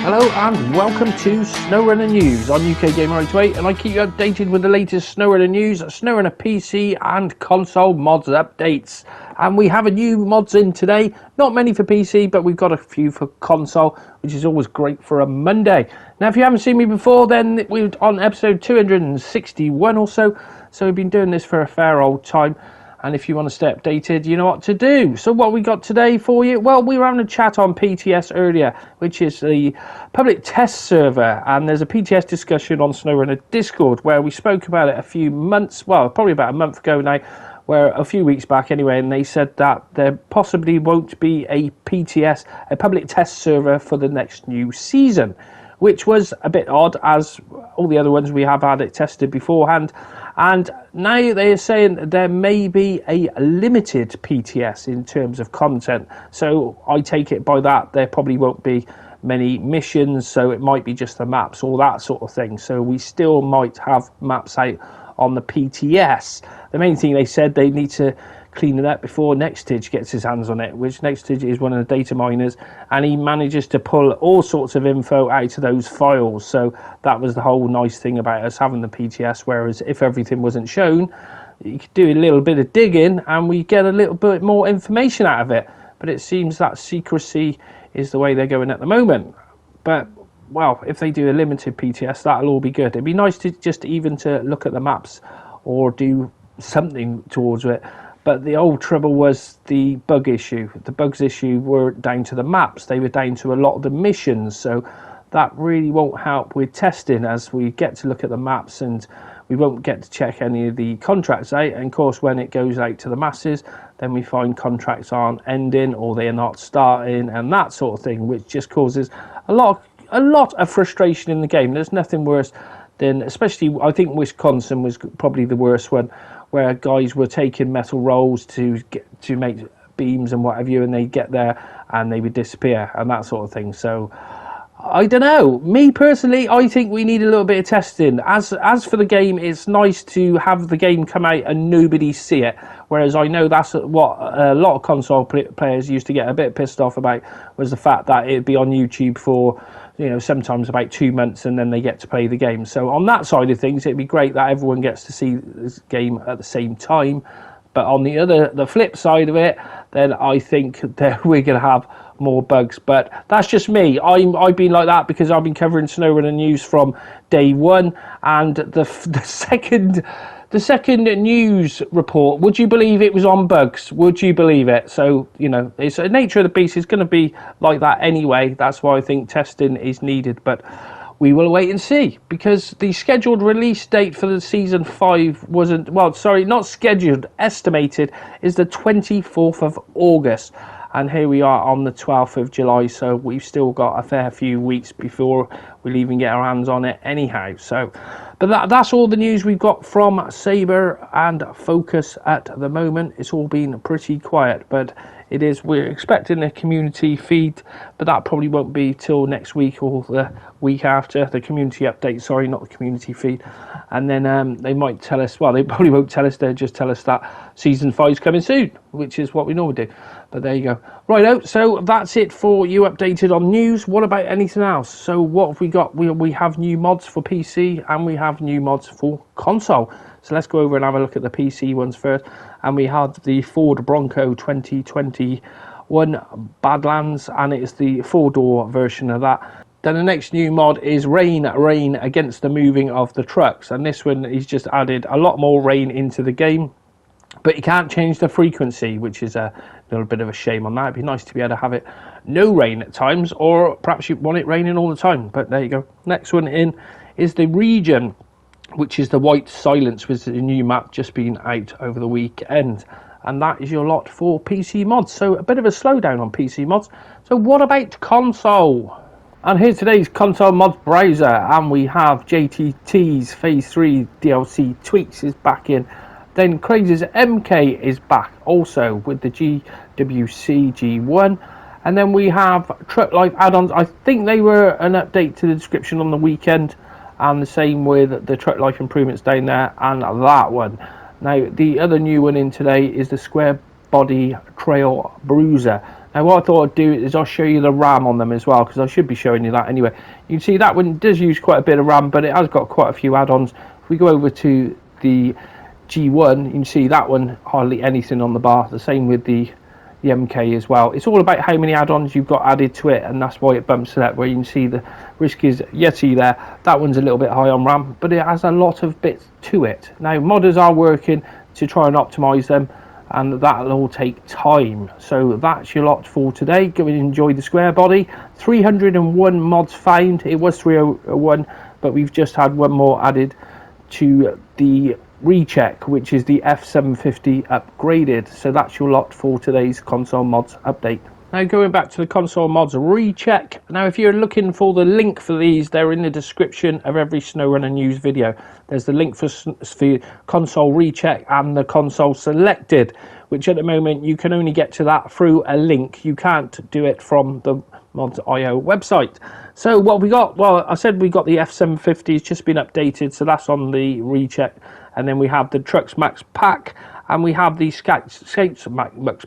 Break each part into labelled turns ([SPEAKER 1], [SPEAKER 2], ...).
[SPEAKER 1] Hello and welcome to Snowrunner News on UK Gamer 828, and I keep you updated with the latest Snowrunner news, Snowrunner PC and console mods updates. And we have a new mods in today, not many for PC, but we've got a few for console, which is always great for a Monday. Now if you haven't seen me before, then we're on episode 261 or so we've been doing this for a fair old time. And if you want to stay updated, you know what to do. So what we got today for you? Well, we were having a chat on PTS earlier, which is the public test server. And there's a PTS discussion on SnowRunner Discord where we spoke about it a few months, well, probably about a month ago now, where a few weeks back anyway, and they said that there possibly won't be a PTS, a public test server for the next new season, which was a bit odd as all the other ones we have had it tested beforehand. And now they're saying there may be a limited PTS in terms of content. So I take it by that there probably won't be many missions, so it might be just the maps or that sort of thing. So we still might have maps out on the PTS. The main thing they said, they need to clean it up before Nextage gets his hands on it, which Nextage is one of the data miners, and he manages to pull all sorts of info out of those files. So that was the whole nice thing about us having the PTS, whereas if everything wasn't shown, you could do a little bit of digging and we get a little bit more information out of it. But it seems that secrecy is the way they're going at the moment. But well, if they do a limited PTS, that'll all be good. It'd be nice to just even to look at the maps or do something towards it. But the old trouble was the bug issue. The bugs issue weren't down to the maps. They were down to a lot of the missions. So that really won't help with testing as we get to look at the maps and we won't get to check any of the contracts out. And of course, when it goes out to the masses, then we find contracts aren't ending or they're not starting and that sort of thing, which just causes a lot of frustration in the game. There's nothing worse than, especially I think Wisconsin was probably the worst one, where guys were taking metal rolls to make beams and what have you, and they'd get there and they would disappear and that sort of thing. So I don't know. Me personally, I think we need a little bit of testing. As for the game, it's nice to have the game come out and nobody see it. Whereas I know that's what a lot of console players used to get a bit pissed off about, was the fact that it'd be on YouTube for, you know, sometimes about 2 months and then they get to play the game. So on that side of things, it'd be great that everyone gets to see this game at the same time. But on the flip side of it, then I think that we're going to have more bugs. But that's just me. I've been like that because I've been covering SnowRunner news from day one. And the second news report, would you believe it was on bugs? Would you believe it? So, you know, it's the nature of the beast is going to be like that anyway. That's why I think testing is needed. But we will wait and see, because the scheduled release date for the season 5 wasn't, well, sorry, not scheduled, estimated is the 24th of August. And here we are on the 12th of July, so we've still got a fair few weeks before we'll even get our hands on it anyhow. So, but that's all the news we've got from Sabre and Focus at the moment. It's all been pretty quiet, but we're expecting a community feed, but that probably won't be till next week or the week after. The community update, sorry, not the community feed. And then they might tell us, well, they probably won't tell us, they'll just tell us that season 5's coming soon, which is what we normally do. But there you go. Right, so that's it for you updated on news. What about anything else? So what have we got? We have new mods for PC and we have new mods for console. So let's go over and have a look at the PC ones first. And we had the Ford Bronco 2021 Badlands, and it's the 4-door version of that. Then the next new mod is Rain Against the Moving of the Trucks. And this one, he's just added a lot more rain into the game. But you can't change the frequency, which is a little bit of a shame on that. It'd be nice to be able to have it no rain at times, or perhaps you want it raining all the time. But there you go. Next one in is the Region, which is the White Silence, with the new map just been out over the weekend. And that is your lot for PC mods. So a bit of a slowdown on PC mods. So what about console? And here's today's console mods browser, and we have JTT's Phase 3 DLC tweaks is back in. Then Craig's MK is back also with the GWC G1. And then we have Truck Life add-ons. I think they were an update to the description on the weekend. And the same with the Truck Life improvements down there and that one. Now, the other new one in today is the Square Body Trail Bruiser. Now what I thought I'd do is I'll show you the RAM on them as well, because I should be showing you that anyway. You can see that one does use quite a bit of RAM, but it has got quite a few add-ons. If we go over to the G1, you can see that one hardly anything on the bar. The same with the MK as well. It's all about how many add-ons you've got added to it, and that's why it bumps it up. Where you can see the RECHECK YT there, that one's a little bit high on RAM, but it has a lot of bits to it. Now modders are working to try and optimize them, and that'll all take time. So that's your lot for today. Go and enjoy the square body. 301 mods found. It was 301, but we've just had one more added to the RECHECK, which is the F750 upgraded. So that's your lot for today's console mods update. Now going back to the console mods RECHECK. Now if you're looking for the link for these, they're in the description of every SnowRunner news video. There's the link for console RECHECK and the console selected, which at the moment you can only get to that through a link. You can't do it from the mods.io website. So what we got, well, I said we got the F750, it's just been updated, so that's on the RECHECK. And then we have the Trucks Max pack, and we have the Scapes Max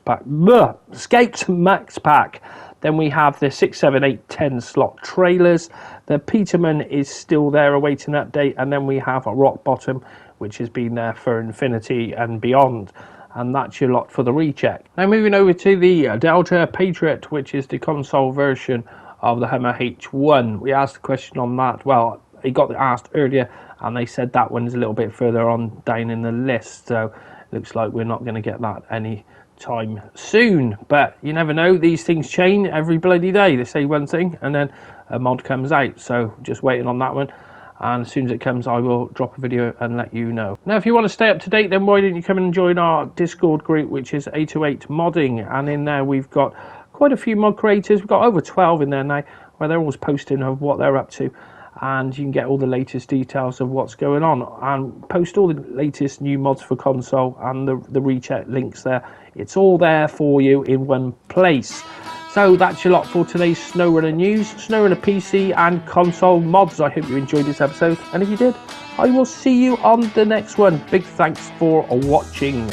[SPEAKER 1] pack. Then we have the 6, 7, 8, 10 slot trailers. The Peterman is still there awaiting update, and then we have a Rock Bottom, which has been there for infinity and beyond. And that's your lot for the RECHECK. Now moving over to the Delta Patriot, which is the console version of the Hummer H1. We asked a question on that. Well, it got asked earlier, and they said that one is a little bit further on down in the list. So it looks like we're not going to get that any time soon. But you never know. These things change every bloody day. They say one thing, and then a mod comes out. So just waiting on that one. And as soon as it comes, I will drop a video and let you know. Now, if you want to stay up to date, then why don't you come and join our Discord group, which is 808 Modding. And in there, we've got quite a few mod creators. We've got over 12 in there now, where they're always posting of what they're up to. And you can get all the latest details of what's going on. And post all the latest new mods for console and the RECHECK links there. It's all there for you in one place. So that's your lot for today's SnowRunner news, SnowRunner PC and console mods. I hope you enjoyed this episode, and if you did, I will see you on the next one. Big thanks for watching.